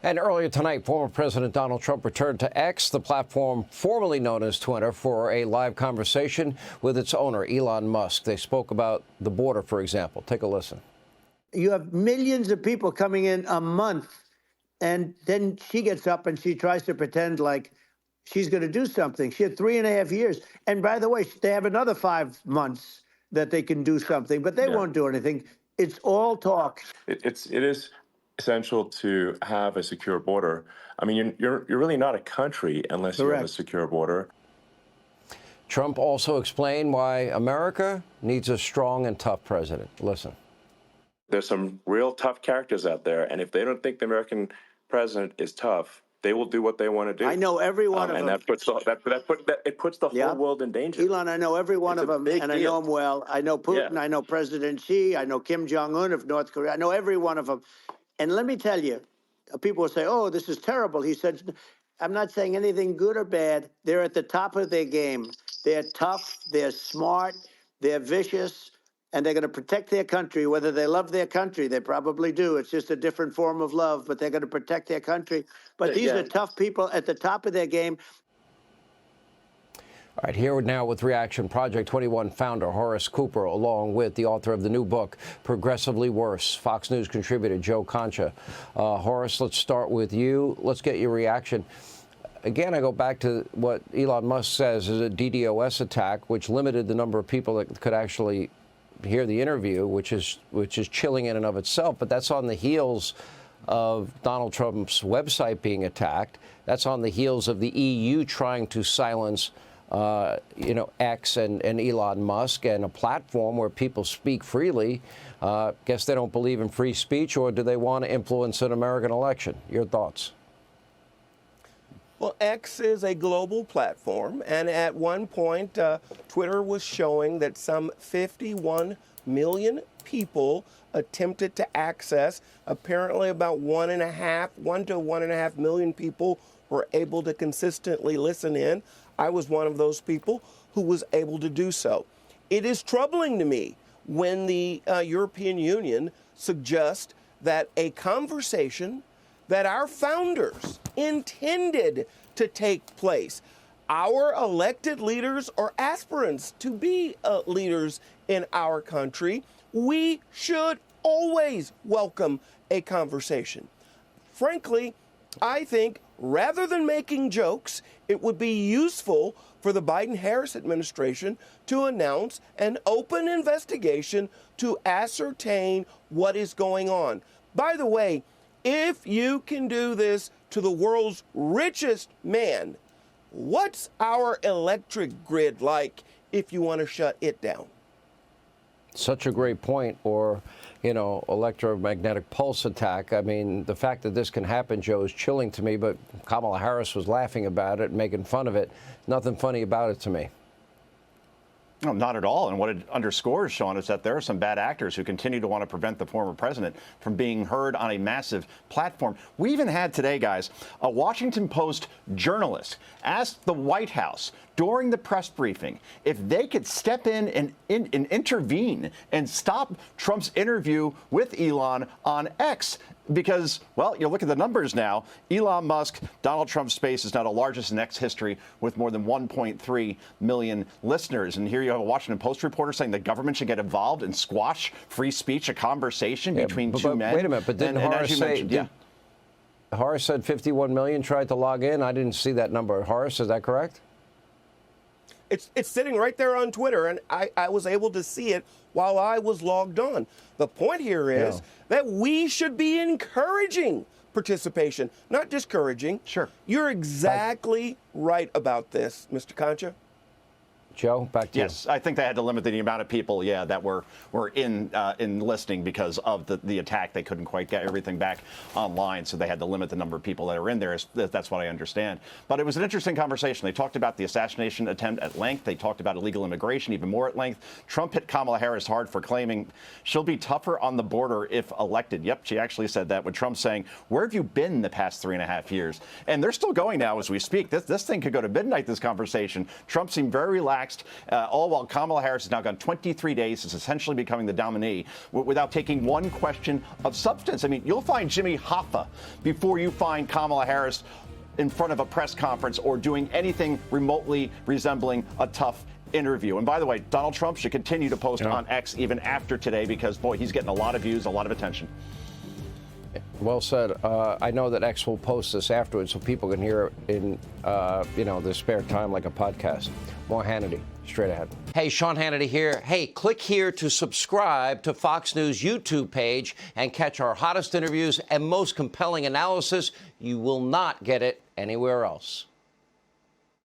And earlier tonight, former President Donald Trump returned to X, the platform formerly known as Twitter, for a live conversation with its owner, Elon Musk. They spoke about the border, for example. Take a listen. You have millions of people coming in a month, and then she gets up and she tries to pretend like she's going to do something. She had 3.5 years. And by the way, they have another 5 months that they can do something, but they won't do anything. It's all talk. It is essential to have a secure border. I mean, you're really not a country unless you have a secure border. Trump also explained why America needs a strong and tough president. Listen. There's some real tough characters out there, and if they don't think the American president is tough, they will do what they want to do. I know every one of them. And that puts the whole world in danger. Elon, I know every one of them, and I know them well. I know Putin, I know President Xi, I know Kim Jong-un of North Korea. I know every one of them. And let me tell you, people will say, oh, this is terrible. He said, I'm not saying anything good or bad. They're at the top of their game. They're tough, they're smart, they're vicious, and they're going to protect their country, whether they love their country. They probably do. It's just a different form of love, but they're going to protect their country. But these are tough people at the top of their game. All right, here now with reaction, Project 21 founder Horace Cooper, along with the author of the new book, Progressively Worse, Fox News contributor Joe Concha. Horace, let's start with you. Let's get your reaction. Again, I go back to what Elon Musk says is a DDoS attack, which limited the number of people that could actually hear the interview, which is chilling in and of itself. But that's on the heels of Donald Trump's website being attacked. That's on the heels of the EU trying to silence X and Elon Musk, and a platform where people speak freely. Guess they don't believe in free speech, or do they want to influence an American election? Your thoughts? Well, X is a global platform, and at one point, Twitter was showing that some 51 million people attempted to access. Apparently, about 1 to 1.5 million people were able to consistently listen in. I was one of those people who was able to do so. It is troubling to me when the European Union suggests that a conversation that our founders intended to take place, our elected leaders or aspirants to be leaders in our country, we should always welcome a conversation. Frankly, I think rather than making jokes, it would be useful for the Biden-Harris administration to announce an open investigation to ascertain what is going on. By the way, if you can do this to the world's richest man, what's our electric grid like if you want to shut it down? Such a great point. Or, electromagnetic pulse attack. I mean, the fact that this can happen, Joe, is chilling to me, but Kamala Harris was laughing about it, making fun of it. Nothing funny about it to me. No, not at all. And what it underscores, Sean, is that there are some bad actors who continue to want to prevent the former president from being heard on a massive platform. We even had today, guys, a Washington Post journalist asked the White House during the press briefing if they could step in and intervene and stop Trump's interview with Elon on X. Because, well, you look at the numbers now. Elon Musk, Donald Trump's space is now the largest in X history with more than 1.3 million listeners. And here you have a Washington Post reporter saying the government should get involved and squash free speech, a conversation between two men. Wait a minute, but didn't Horace say, Horace said 51 million tried to log in? I didn't see that number. Horace, is that correct? It's sitting right there on Twitter, and I was able to see it while I was logged on. The point here is that we should be encouraging participation, not discouraging. Sure. You're exactly right about this, Mr. Concha. Joe, back to you. Yes, I think they had to limit the amount of people, that were in listening because of the attack. They couldn't quite get everything back online, so they had to limit the number of people that are in there. That's what I understand. But it was an interesting conversation. They talked about the assassination attempt at length. They talked about illegal immigration even more at length. Trump hit Kamala Harris hard for claiming she'll be tougher on the border if elected. Yep, she actually said that, with Trump saying, where have you been the past 3.5 years? And they're still going now as we speak. This thing could go to midnight, this conversation. Trump seemed very relaxed waxed, all while Kamala Harris has now gone 23 days, is essentially becoming the nominee without taking one question of substance. I mean, you'll find Jimmy Hoffa before you find Kamala Harris in front of a press conference or doing anything remotely resembling a tough interview. And by the way, Donald Trump should continue to post on X even after today because, boy, he's getting a lot of views, a lot of attention. Well said. I know that X will post this afterwards so people can hear it in, their spare time like a podcast. More Hannity, straight ahead. Hey, Sean Hannity here. Hey, click here to subscribe to Fox News YouTube page and catch our hottest interviews and most compelling analysis. You will not get it anywhere else.